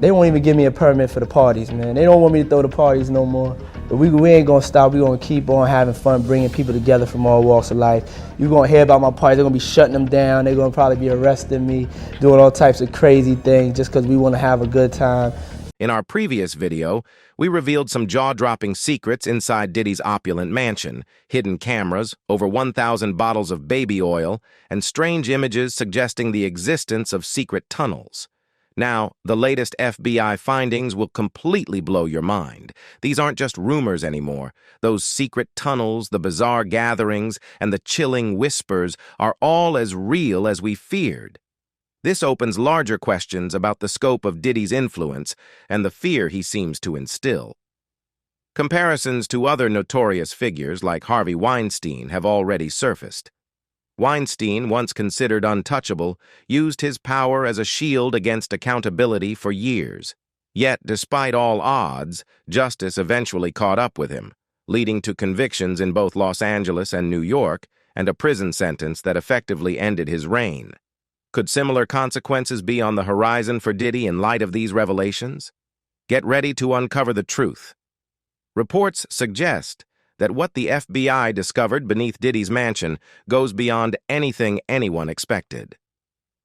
They won't even give me a permit for the parties, man. They don't want me to throw the parties no more. But we ain't gonna stop. We gonna keep on having fun, bringing people together from all walks of life. You're gonna hear about my parties. They're gonna be shutting them down. They're gonna probably be arresting me, doing all types of crazy things just because we want to have a good time. In our previous video, we revealed some jaw-dropping secrets inside Diddy's opulent mansion, hidden cameras, over 1,000 bottles of baby oil, and strange images suggesting the existence of secret tunnels. Now, the latest FBI findings will completely blow your mind. These aren't just rumors anymore. Those secret tunnels, the bizarre gatherings, and the chilling whispers are all as real as we feared. This opens larger questions about the scope of Diddy's influence and the fear he seems to instill. Comparisons to other notorious figures like Harvey Weinstein have already surfaced. Weinstein, once considered untouchable, used his power as a shield against accountability for years. Yet, despite all odds, justice eventually caught up with him, leading to convictions in both Los Angeles and New York, and a prison sentence that effectively ended his reign. Could similar consequences be on the horizon for Diddy in light of these revelations? Get ready to uncover the truth. Reports suggest that what the FBI discovered beneath Diddy's mansion goes beyond anything anyone expected.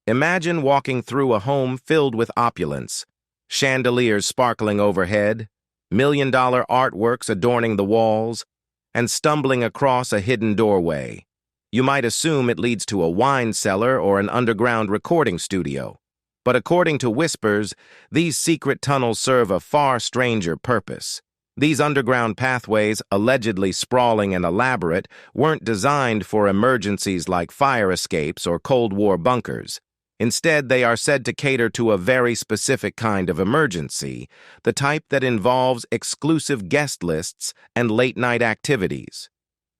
Imagine walking through a home filled with opulence, chandeliers sparkling overhead, million-dollar artworks adorning the walls, and stumbling across a hidden doorway. You might assume it leads to a wine cellar or an underground recording studio. But according to whispers, these secret tunnels serve a far stranger purpose. These underground pathways, allegedly sprawling and elaborate, weren't designed for emergencies like fire escapes or Cold War bunkers. Instead, they are said to cater to a very specific kind of emergency, the type that involves exclusive guest lists and late-night activities.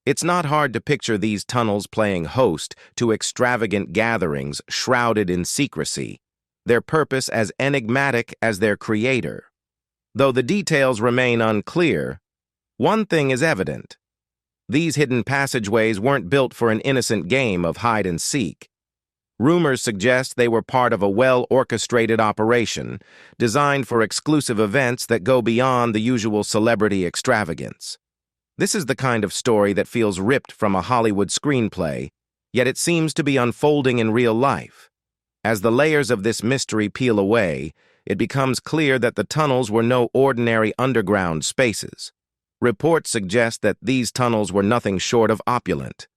It's not hard to picture these tunnels playing host to extravagant gatherings shrouded in secrecy, their purpose as enigmatic as their creator. Though the details remain unclear, one thing is evident. These hidden passageways weren't built for an innocent game of hide-and-seek. Rumors suggest they were part of a well-orchestrated operation, designed for exclusive events that go beyond the usual celebrity extravagance. This is the kind of story that feels ripped from a Hollywood screenplay, yet it seems to be unfolding in real life. As the layers of this mystery peel away, it becomes clear that the tunnels were no ordinary underground spaces. Reports suggest that these tunnels were nothing short of opulent.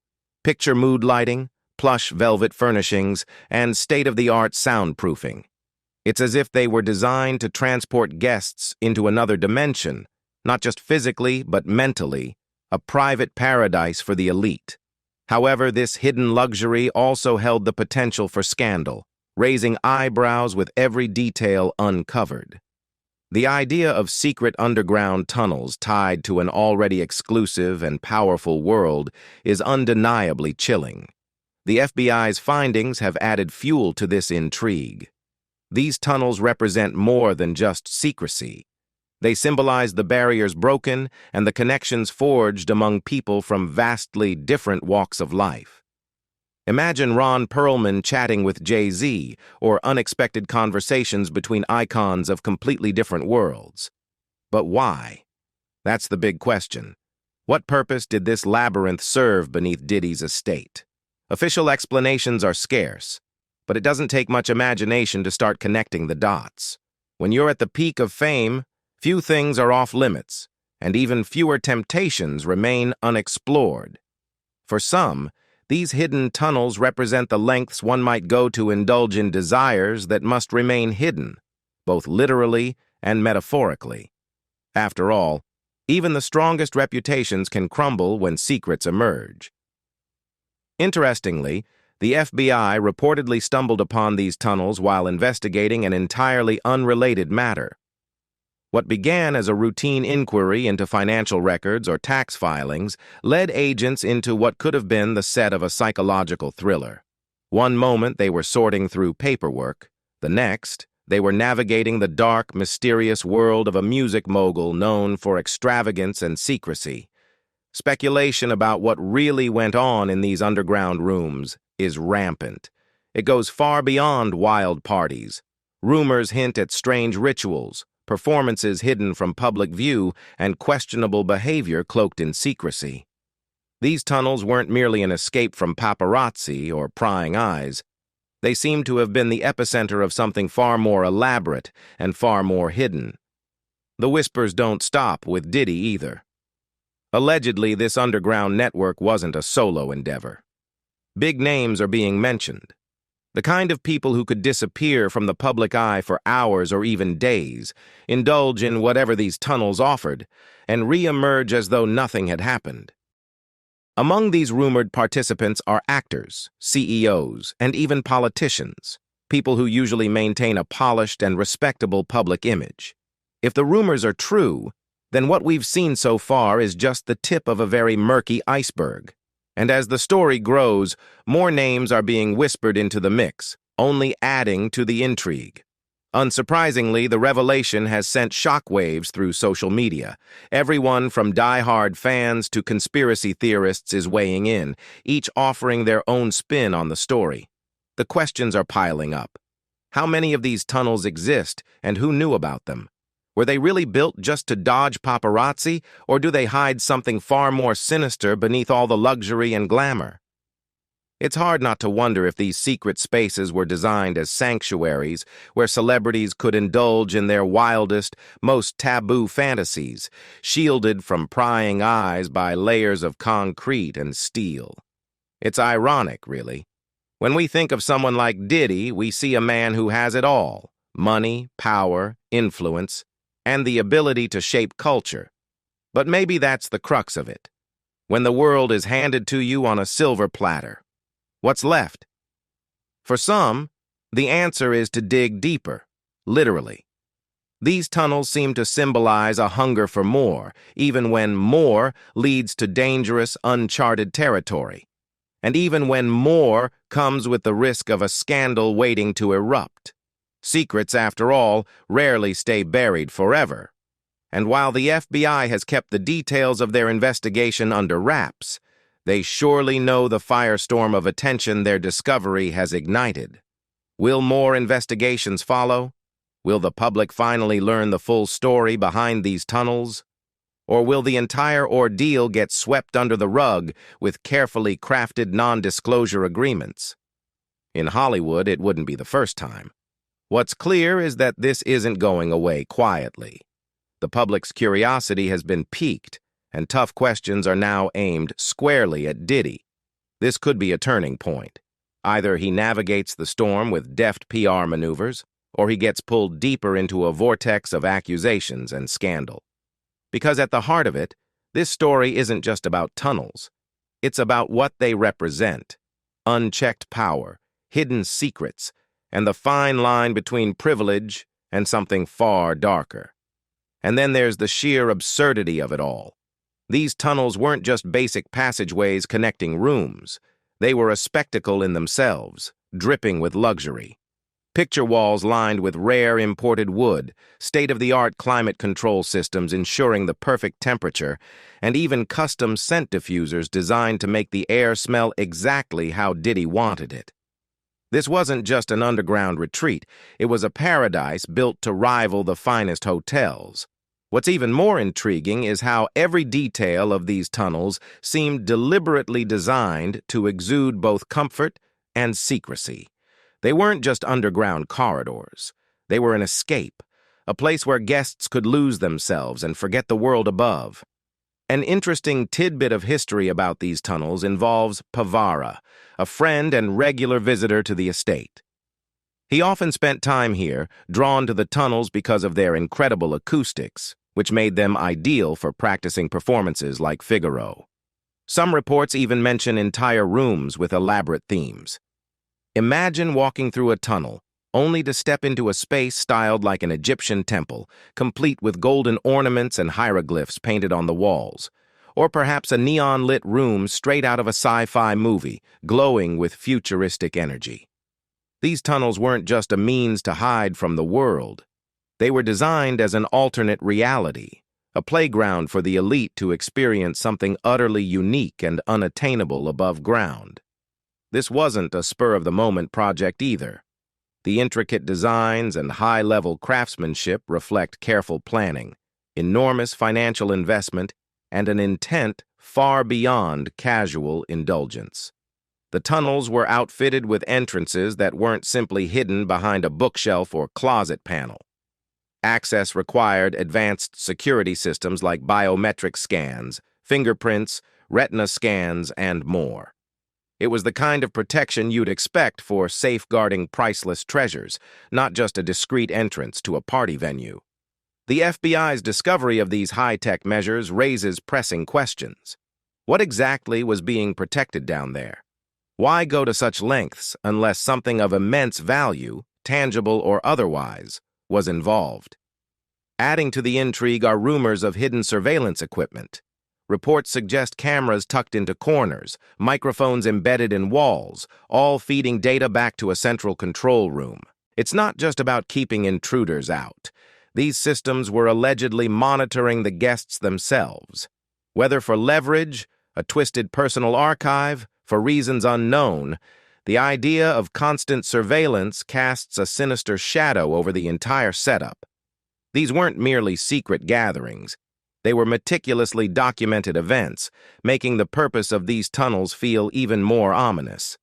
Picture mood lighting, plush velvet furnishings, and state-of-the-art soundproofing. It's as if they were designed to transport guests into another dimension, not just physically, but mentally, a private paradise for the elite. However, this hidden luxury also held the potential for scandal, raising eyebrows with every detail uncovered. The idea of secret underground tunnels tied to an already exclusive and powerful world is undeniably chilling. The FBI's findings have added fuel to this intrigue. These tunnels represent more than just secrecy. They symbolize the barriers broken and the connections forged among people from vastly different walks of life. Imagine Ron Perlman chatting with Jay-Z, or unexpected conversations between icons of completely different worlds. But why? That's the big question. What purpose did this labyrinth serve beneath Diddy's estate? Official explanations are scarce, but it doesn't take much imagination to start connecting the dots. When you're at the peak of fame, few things are off limits, and even fewer temptations remain unexplored. For some, these hidden tunnels represent the lengths one might go to indulge in desires that must remain hidden, both literally and metaphorically. After all, even the strongest reputations can crumble when secrets emerge. Interestingly, the FBI reportedly stumbled upon these tunnels while investigating an entirely unrelated matter. What began as a routine inquiry into financial records or tax filings led agents into what could have been the set of a psychological thriller. One moment they were sorting through paperwork, the next, they were navigating the dark, mysterious world of a music mogul known for extravagance and secrecy. Speculation about what really went on in these underground rooms is rampant. It goes far beyond wild parties. Rumors hint at strange rituals, performances hidden from public view, and questionable behavior cloaked in secrecy. These tunnels weren't merely an escape from paparazzi or prying eyes. They seemed to have been the epicenter of something far more elaborate and far more hidden. The whispers don't stop with Diddy either. Allegedly, this underground network wasn't a solo endeavor. Big names are being mentioned. The kind of people who could disappear from the public eye for hours or even days, indulge in whatever these tunnels offered, and re-emerge as though nothing had happened. Among these rumored participants are actors, CEOs, and even politicians, people who usually maintain a polished and respectable public image. If the rumors are true, then what we've seen so far is just the tip of a very murky iceberg. And as the story grows, more names are being whispered into the mix, only adding to the intrigue. Unsurprisingly, the revelation has sent shockwaves through social media. Everyone from die-hard fans to conspiracy theorists is weighing in, each offering their own spin on the story. The questions are piling up. How many of these tunnels exist, and who knew about them? Were they really built just to dodge paparazzi, or do they hide something far more sinister beneath all the luxury and glamour? It's hard not to wonder if these secret spaces were designed as sanctuaries where celebrities could indulge in their wildest, most taboo fantasies, shielded from prying eyes by layers of concrete and steel. It's ironic, really. When we think of someone like Diddy, we see a man who has it all: money, power, influence, and the ability to shape culture. But maybe that's the crux of it. When the world is handed to you on a silver platter, what's left? For some, the answer is to dig deeper, literally. These tunnels seem to symbolize a hunger for more, even when more leads to dangerous, uncharted territory, and even when more comes with the risk of a scandal waiting to erupt. Secrets, after all, rarely stay buried forever. And while the FBI has kept the details of their investigation under wraps, they surely know the firestorm of attention their discovery has ignited. Will more investigations follow? Will the public finally learn the full story behind these tunnels? Or will the entire ordeal get swept under the rug with carefully crafted non-disclosure agreements? In Hollywood, it wouldn't be the first time. What's clear is that this isn't going away quietly. The public's curiosity has been piqued, and tough questions are now aimed squarely at Diddy. This could be a turning point. Either he navigates the storm with deft PR maneuvers, or he gets pulled deeper into a vortex of accusations and scandal. Because at the heart of it, this story isn't just about tunnels. It's about what they represent: unchecked power, hidden secrets, and the fine line between privilege and something far darker. And then there's the sheer absurdity of it all. These tunnels weren't just basic passageways connecting rooms. They were a spectacle in themselves, dripping with luxury. Picture walls lined with rare imported wood, state-of-the-art climate control systems ensuring the perfect temperature, and even custom scent diffusers designed to make the air smell exactly how Diddy wanted it. This wasn't just an underground retreat, it was a paradise built to rival the finest hotels. What's even more intriguing is how every detail of these tunnels seemed deliberately designed to exude both comfort and secrecy. They weren't just underground corridors. They were an escape, a place where guests could lose themselves and forget the world above. An interesting tidbit of history about these tunnels involves Pavara, a friend and regular visitor to the estate. He often spent time here, drawn to the tunnels because of their incredible acoustics, which made them ideal for practicing performances like Figaro. Some reports even mention entire rooms with elaborate themes. Imagine walking through a tunnel, only to step into a space styled like an Egyptian temple, complete with golden ornaments and hieroglyphs painted on the walls. Or perhaps a neon-lit room straight out of a sci-fi movie, glowing with futuristic energy. These tunnels weren't just a means to hide from the world. They were designed as an alternate reality, a playground for the elite to experience something utterly unique and unattainable above ground. This wasn't a spur-of-the-moment project either. The intricate designs and high-level craftsmanship reflect careful planning, enormous financial investment, and an intent far beyond casual indulgence. The tunnels were outfitted with entrances that weren't simply hidden behind a bookshelf or closet panel. Access required advanced security systems like biometric scans, fingerprints, retina scans, and more. It was the kind of protection you'd expect for safeguarding priceless treasures, not just a discreet entrance to a party venue. The FBI's discovery of these high-tech measures raises pressing questions. What exactly was being protected down there? Why go to such lengths unless something of immense value, tangible or otherwise, was involved? Adding to the intrigue are rumors of hidden surveillance equipment. Reports suggest cameras tucked into corners, microphones embedded in walls, all feeding data back to a central control room. It's not just about keeping intruders out. These systems were allegedly monitoring the guests themselves. Whether for leverage, a twisted personal archive, for reasons unknown, the idea of constant surveillance casts a sinister shadow over the entire setup. These weren't merely secret gatherings. They were meticulously documented events, making the purpose of these tunnels feel even more ominous.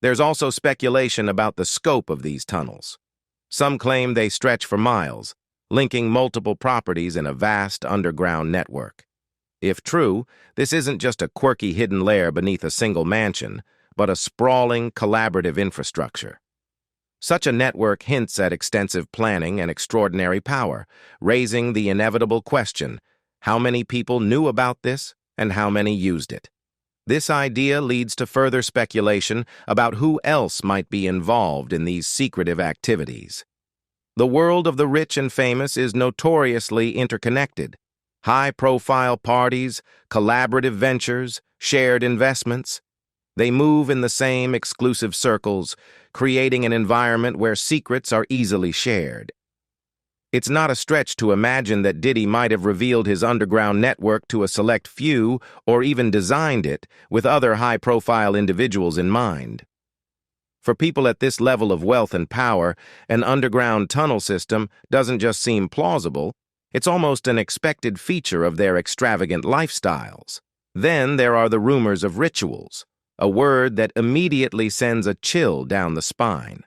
There's also speculation about the scope of these tunnels. Some claim they stretch for miles, linking multiple properties in a vast underground network. If true, this isn't just a quirky hidden lair beneath a single mansion, but a sprawling, collaborative infrastructure. Such a network hints at extensive planning and extraordinary power, raising the inevitable question: how many people knew about this and how many used it? This idea leads to further speculation about who else might be involved in these secretive activities. The world of the rich and famous is notoriously interconnected. High-profile parties, collaborative ventures, shared investments. They move in the same exclusive circles, creating an environment where secrets are easily shared. It's not a stretch to imagine that Diddy might have revealed his underground network to a select few or even designed it with other high-profile individuals in mind. For people at this level of wealth and power, an underground tunnel system doesn't just seem plausible, it's almost an expected feature of their extravagant lifestyles. Then there are the rumors of rituals, a word that immediately sends a chill down the spine.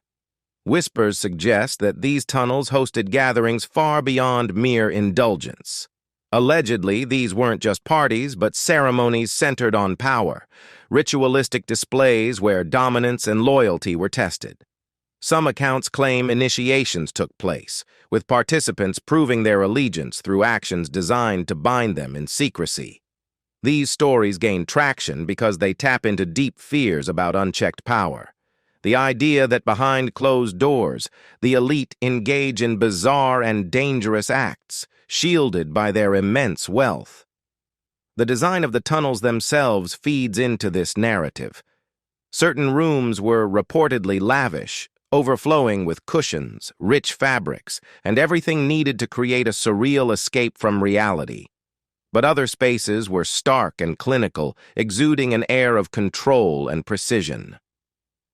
Whispers suggest that these tunnels hosted gatherings far beyond mere indulgence. Allegedly, these weren't just parties, but ceremonies centered on power, ritualistic displays where dominance and loyalty were tested. Some accounts claim initiations took place, with participants proving their allegiance through actions designed to bind them in secrecy. These stories gain traction because they tap into deep fears about unchecked power. The idea that behind closed doors, the elite engage in bizarre and dangerous acts, shielded by their immense wealth. The design of the tunnels themselves feeds into this narrative. Certain rooms were reportedly lavish, overflowing with cushions, rich fabrics, and everything needed to create a surreal escape from reality. But other spaces were stark and clinical, exuding an air of control and precision.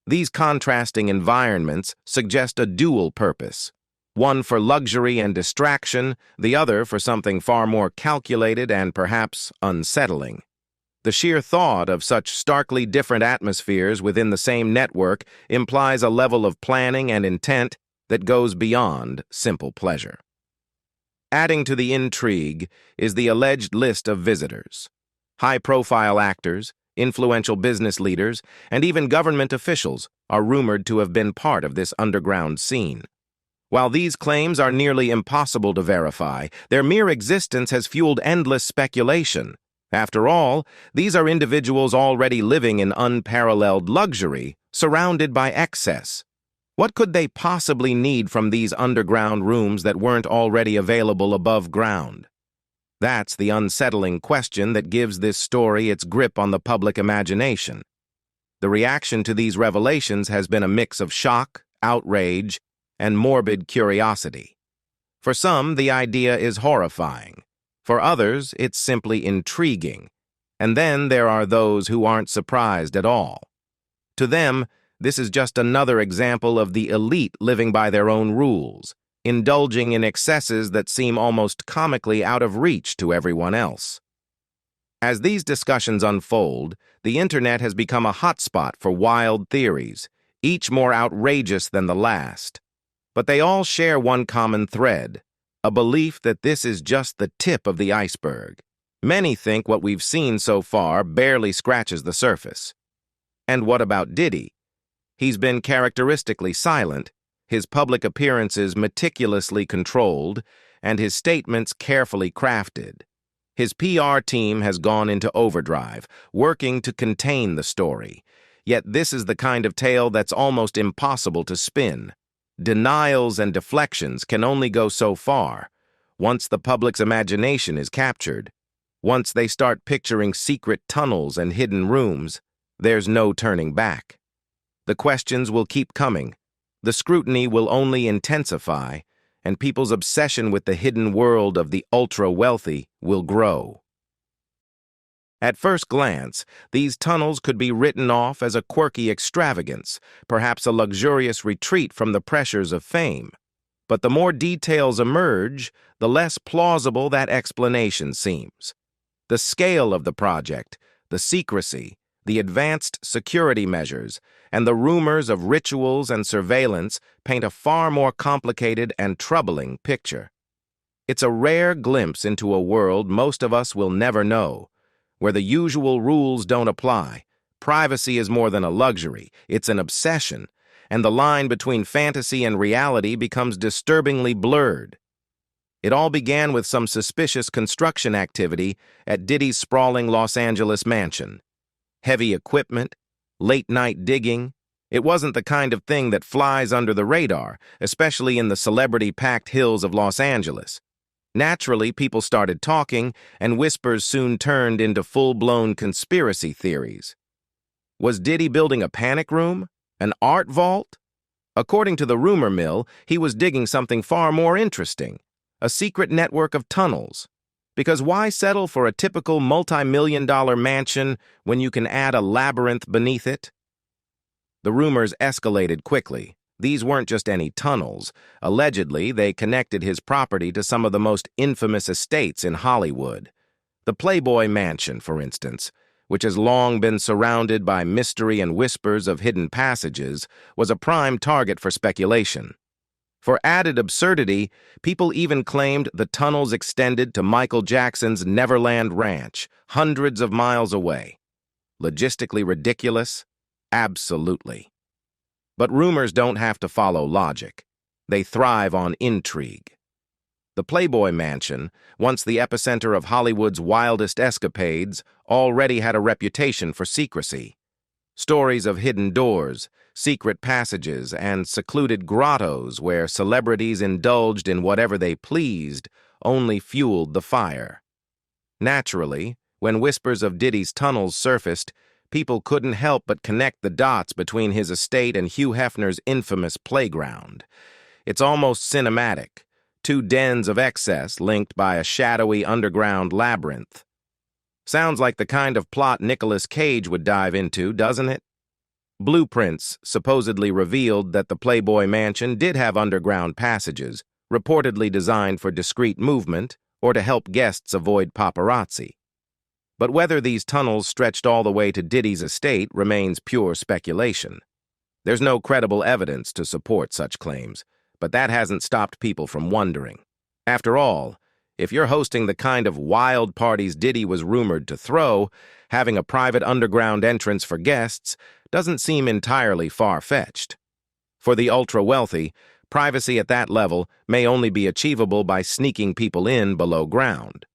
These contrasting environments suggest a dual purpose, one for luxury and distraction, the other for something far more calculated and perhaps unsettling. The sheer thought of such starkly different atmospheres within the same network implies a level of planning and intent that goes beyond simple pleasure. Adding to the intrigue is the alleged list of visitors. High-profile actors, influential business leaders, and even government officials are rumored to have been part of this underground scene. While these claims are nearly impossible to verify, their mere existence has fueled endless speculation. After all, these are individuals already living in unparalleled luxury, surrounded by excess. What could they possibly need from these underground rooms that weren't already available above ground? That's the unsettling question that gives this story its grip on the public imagination. The reaction to these revelations has been a mix of shock, outrage, and morbid curiosity. For some, the idea is horrifying. For others, it's simply intriguing. And then there are those who aren't surprised at all. To them, This is just another example of the elite living by their own rules, indulging in excesses that seem almost comically out of reach to everyone else. As these discussions unfold, the internet has become a hotspot for wild theories, each more outrageous than the last. But they all share one common thread, a belief that this is just the tip of the iceberg. Many think what we've seen so far barely scratches the surface. And what about Diddy? He's been characteristically silent, his public appearances meticulously controlled, and his statements carefully crafted. His PR team has gone into overdrive, working to contain the story. Yet this is the kind of tale that's almost impossible to spin. Denials and deflections can only go so far. Once the public's imagination is captured, once they start picturing secret tunnels and hidden rooms, there's no turning back. The questions will keep coming. The scrutiny will only intensify, and people's obsession with the hidden world of the ultra-wealthy will grow. At first glance, these tunnels could be written off as a quirky extravagance, perhaps a luxurious retreat from the pressures of fame. But the more details emerge, the less plausible that explanation seems. The scale of the project, the secrecy, the advanced security measures, and the rumors of rituals and surveillance paint a far more complicated and troubling picture. It's a rare glimpse into a world most of us will never know, where the usual rules don't apply. Privacy is more than a luxury, it's an obsession, and the line between fantasy and reality becomes disturbingly blurred. It all began with some suspicious construction activity at Diddy's sprawling Los Angeles mansion. Heavy equipment, late-night digging. It wasn't the kind of thing that flies under the radar, especially in the celebrity-packed hills of Los Angeles. Naturally, people started talking, and whispers soon turned into full-blown conspiracy theories. Was Diddy building a panic room? An art vault? According to the rumor mill, he was digging something far more interesting, a secret network of tunnels. Because why settle for a typical multi-million-dollar mansion when you can add a labyrinth beneath it? The rumors escalated quickly. These weren't just any tunnels. Allegedly, they connected his property to some of the most infamous estates in Hollywood. The Playboy Mansion, for instance, which has long been surrounded by mystery and whispers of hidden passages, was a prime target for speculation. For added absurdity, people even claimed the tunnels extended to Michael Jackson's Neverland Ranch, hundreds of miles away. Logistically ridiculous? Absolutely. But rumors don't have to follow logic. They thrive on intrigue. The Playboy Mansion, once the epicenter of Hollywood's wildest escapades, already had a reputation for secrecy. Stories of hidden doors, secret passages, and secluded grottos where celebrities indulged in whatever they pleased only fueled the fire. Naturally, when whispers of Diddy's tunnels surfaced, people couldn't help but connect the dots between his estate and Hugh Hefner's infamous playground. It's almost cinematic, two dens of excess linked by a shadowy underground labyrinth. Sounds like the kind of plot Nicolas Cage would dive into, doesn't it? Blueprints supposedly revealed that the Playboy Mansion did have underground passages, reportedly designed for discreet movement or to help guests avoid paparazzi. But whether these tunnels stretched all the way to Diddy's estate remains pure speculation. There's no credible evidence to support such claims, but that hasn't stopped people from wondering. After all, if you're hosting the kind of wild parties Diddy was rumored to throw, having a private underground entrance for guests doesn't seem entirely far-fetched. For the ultra-wealthy, privacy at that level may only be achievable by sneaking people in below ground.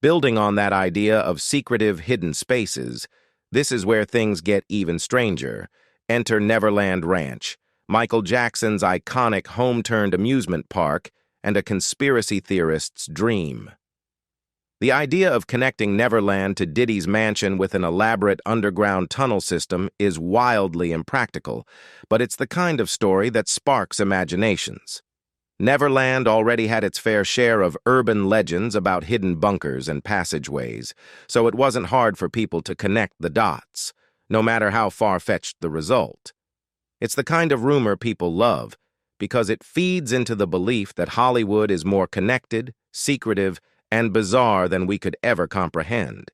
Building on that idea of secretive hidden spaces, this is where things get even stranger. Enter Neverland Ranch, Michael Jackson's iconic home-turned amusement park, and a conspiracy theorist's dream. The idea of connecting Neverland to Diddy's mansion with an elaborate underground tunnel system is wildly impractical, but it's the kind of story that sparks imaginations. Neverland already had its fair share of urban legends about hidden bunkers and passageways, so it wasn't hard for people to connect the dots, no matter how far-fetched the result. It's the kind of rumor people love because it feeds into the belief that Hollywood is more connected, secretive, and bizarre than we could ever comprehend.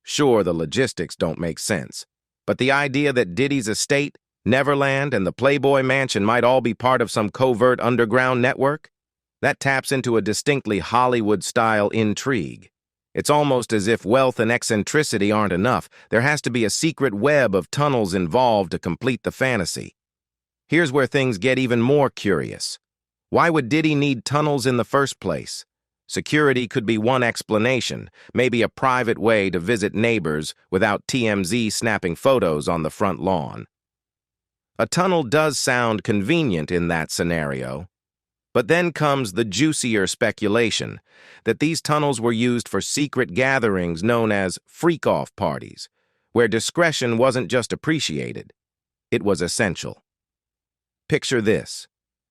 Sure, the logistics don't make sense, but the idea that Diddy's estate, Neverland, and the Playboy Mansion might all be part of some covert underground network? That taps into a distinctly Hollywood-style intrigue. It's almost as if wealth and eccentricity aren't enough. There has to be a secret web of tunnels involved to complete the fantasy. Here's where things get even more curious. Why would Diddy need tunnels in the first place? Security could be one explanation, maybe a private way to visit neighbors without TMZ snapping photos on the front lawn. A tunnel does sound convenient in that scenario. But then comes the juicier speculation that these tunnels were used for secret gatherings known as freak-off parties, where discretion wasn't just appreciated, it was essential. Picture this: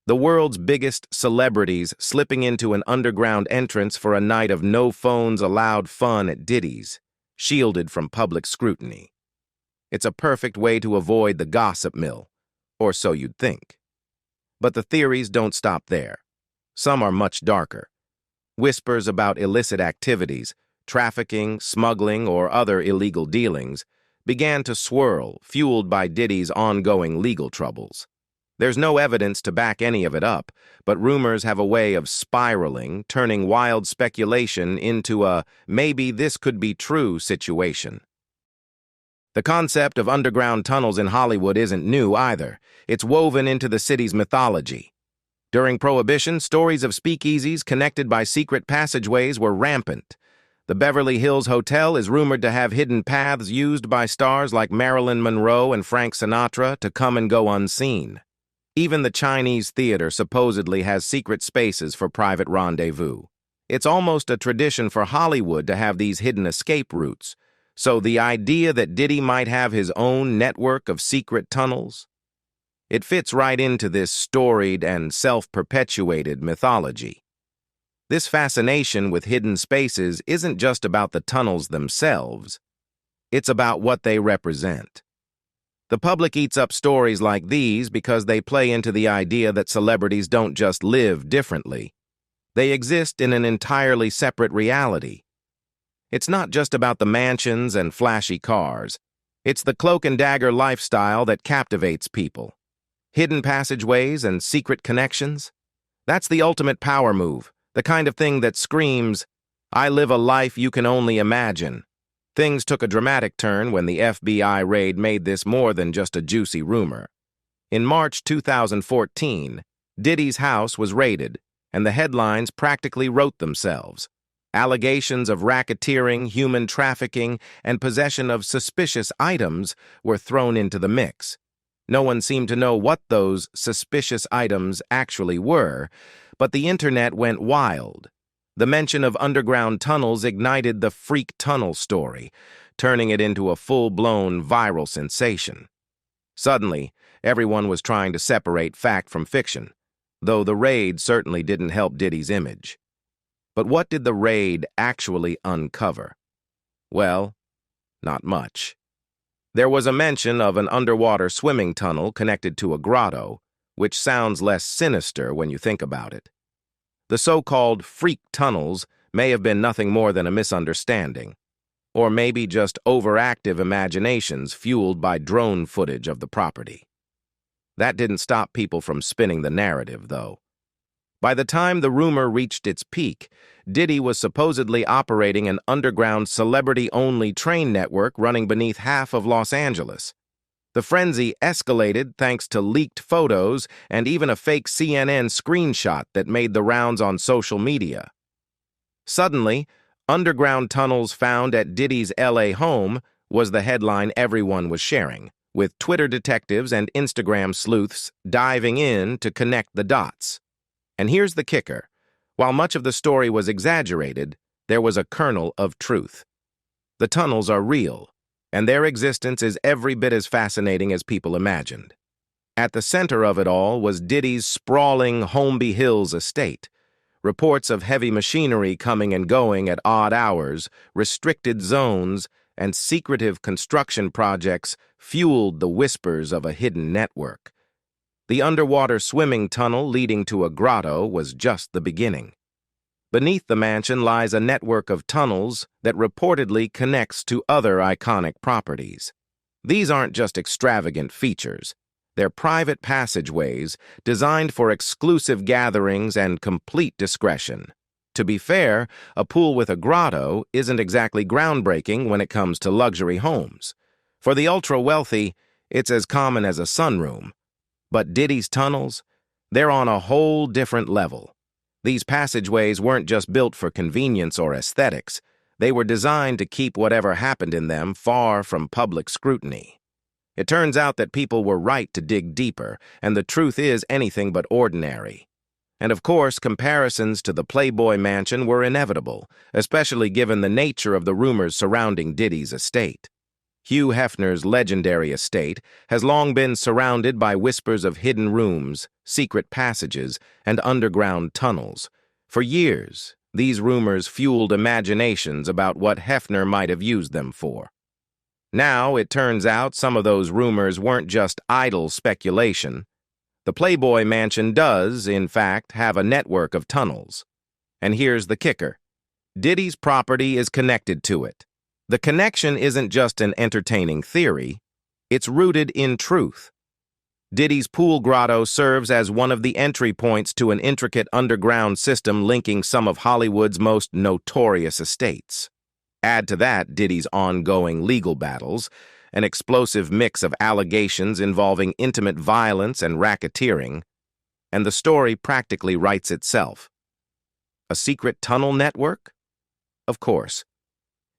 the world's biggest celebrities slipping into an underground entrance for a night of no-phones-allowed fun at Diddy's, shielded from public scrutiny. It's a perfect way to avoid the gossip mill, or so you'd think. But the theories don't stop there. Some are much darker. Whispers about illicit activities, trafficking, smuggling, or other illegal dealings began to swirl, fueled by Diddy's ongoing legal troubles. There's no evidence to back any of it up, but rumors have a way of spiraling, turning wild speculation into a maybe this could be true situation. The concept of underground tunnels in Hollywood isn't new either. It's woven into the city's mythology. During Prohibition, stories of speakeasies connected by secret passageways were rampant. The Beverly Hills Hotel is rumored to have hidden paths used by stars like Marilyn Monroe and Frank Sinatra to come and go unseen. Even the Chinese theater supposedly has secret spaces for private rendezvous. It's almost a tradition for Hollywood to have these hidden escape routes. So the idea that Diddy might have his own network of secret tunnels? It fits right into this storied and self-perpetuated mythology. This fascination with hidden spaces isn't just about the tunnels themselves. It's about what they represent. The public eats up stories like these because they play into the idea that celebrities don't just live differently. They exist in an entirely separate reality. It's not just about the mansions and flashy cars. It's the cloak and dagger lifestyle that captivates people. Hidden passageways and secret connections? That's the ultimate power move, the kind of thing that screams, "I live a life you can only imagine." Things took a dramatic turn when the FBI raid made this more than just a juicy rumor. In March 2014, Diddy's house was raided, and the headlines practically wrote themselves. Allegations of racketeering, human trafficking, and possession of suspicious items were thrown into the mix. No one seemed to know what those suspicious items actually were, but the internet went wild. The mention of underground tunnels ignited the freak tunnel story, turning it into a full-blown viral sensation. Suddenly, everyone was trying to separate fact from fiction, though the raid certainly didn't help Diddy's image. But what did the raid actually uncover? Well, not much. There was a mention of an underwater swimming tunnel connected to a grotto, which sounds less sinister when you think about it. The so-called freak tunnels may have been nothing more than a misunderstanding, or maybe just overactive imaginations fueled by drone footage of the property. That didn't stop people from spinning the narrative, though. By the time the rumor reached its peak, Diddy was supposedly operating an underground celebrity-only train network running beneath half of Los Angeles. The frenzy escalated thanks to leaked photos and even a fake CNN screenshot that made the rounds on social media. Suddenly, underground tunnels found at Diddy's LA home was the headline everyone was sharing, with Twitter detectives and Instagram sleuths diving in to connect the dots. And here's the kicker. While much of the story was exaggerated, there was a kernel of truth. The tunnels are real, and their existence is every bit as fascinating as people imagined. At the center of it all was Diddy's sprawling Holmby Hills estate. Reports of heavy machinery coming and going at odd hours, restricted zones, and secretive construction projects fueled the whispers of a hidden network. The underwater swimming tunnel leading to a grotto was just the beginning. Beneath the mansion lies a network of tunnels that reportedly connects to other iconic properties. These aren't just extravagant features. They're private passageways designed for exclusive gatherings and complete discretion. To be fair, a pool with a grotto isn't exactly groundbreaking when it comes to luxury homes. For the ultra-wealthy, it's as common as a sunroom. But Diddy's tunnels? They're on a whole different level. These passageways weren't just built for convenience or aesthetics. They were designed to keep whatever happened in them far from public scrutiny. It turns out that people were right to dig deeper, and the truth is anything but ordinary. And of course, comparisons to the Playboy Mansion were inevitable, especially given the nature of the rumors surrounding Diddy's estate. Hugh Hefner's legendary estate has long been surrounded by whispers of hidden rooms, secret passages, and underground tunnels. For years, these rumors fueled imaginations about what Hefner might have used them for. Now, it turns out some of those rumors weren't just idle speculation. The Playboy Mansion does, in fact, have a network of tunnels. And here's the kicker. Diddy's property is connected to it. The connection isn't just an entertaining theory, it's rooted in truth. Diddy's pool grotto serves as one of the entry points to an intricate underground system linking some of Hollywood's most notorious estates. Add to that Diddy's ongoing legal battles, an explosive mix of allegations involving intimate violence and racketeering, and the story practically writes itself. A secret tunnel network? Of course.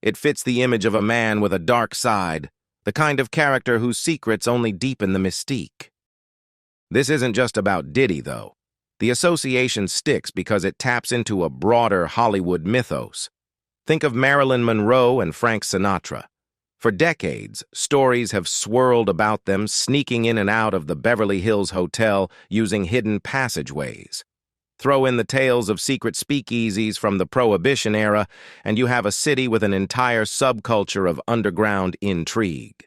It fits the image of a man with a dark side, the kind of character whose secrets only deepen the mystique. This isn't just about Diddy, though. The association sticks because it taps into a broader Hollywood mythos. Think of Marilyn Monroe and Frank Sinatra. For decades, stories have swirled about them sneaking in and out of the Beverly Hills Hotel using hidden passageways. Throw in the tales of secret speakeasies from the Prohibition era, and you have a city with an entire subculture of underground intrigue.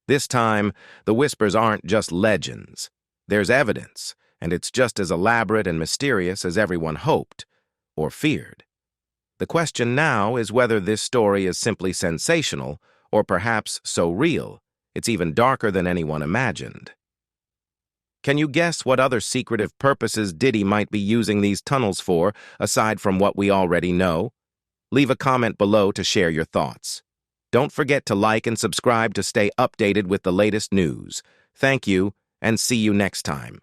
This time, the whispers aren't just legends. There's evidence, and it's just as elaborate and mysterious as everyone hoped or feared. The question now is whether this story is simply sensational or perhaps so real, it's even darker than anyone imagined. Can you guess what other secretive purposes Diddy might be using these tunnels for, aside from what we already know? Leave a comment below to share your thoughts. Don't forget to like and subscribe to stay updated with the latest news. Thank you, and see you next time.